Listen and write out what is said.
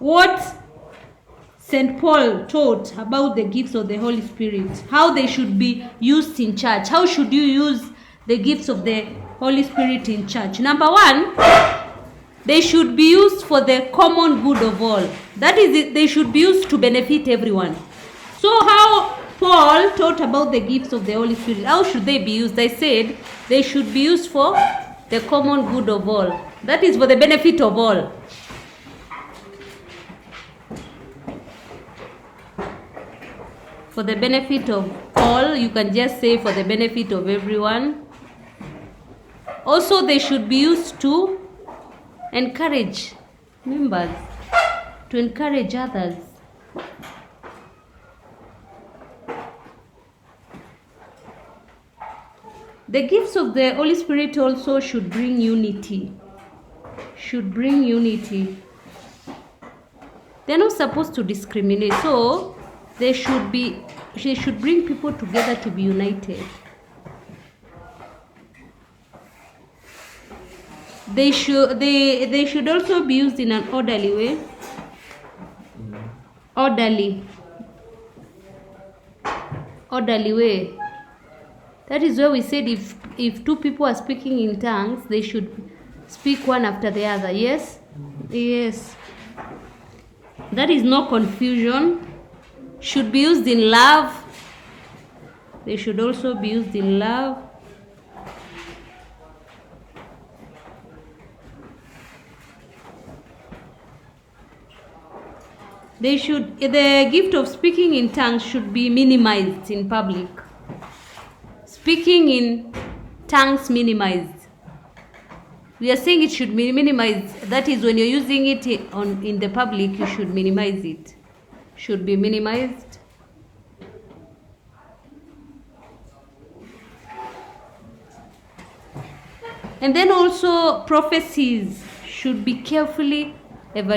what St. Paul taught about the gifts of the Holy Spirit, how they should be used in church. How should you use the gifts of the Holy Spirit in church? Number one, they should be used for the common good of all. That is, they should be used to benefit everyone. So how Paul taught about the gifts of the Holy Spirit, how should they be used? I said they should be used for the common good of all. That is for the benefit of all. For the benefit of all, you can just say for the benefit of everyone. Also, they should be used to encourage members, to encourage others. The gifts of the Holy Spirit also should bring unity. Should bring unity. They're not supposed to discriminate. So they should bring people together to be united. They should also be used in an orderly way. Orderly way. That is why we said if two people are speaking in tongues, they should speak one after the other. Yes? Yes. That is no confusion. Should be used in love. They should also be used in love. The gift of speaking in tongues should be minimized in public. Speaking in tongues minimized. We are saying it should be minimized. That is, when you're using it in the public, you should minimize it. Should be minimized. And then also prophecies should be carefully evaluated.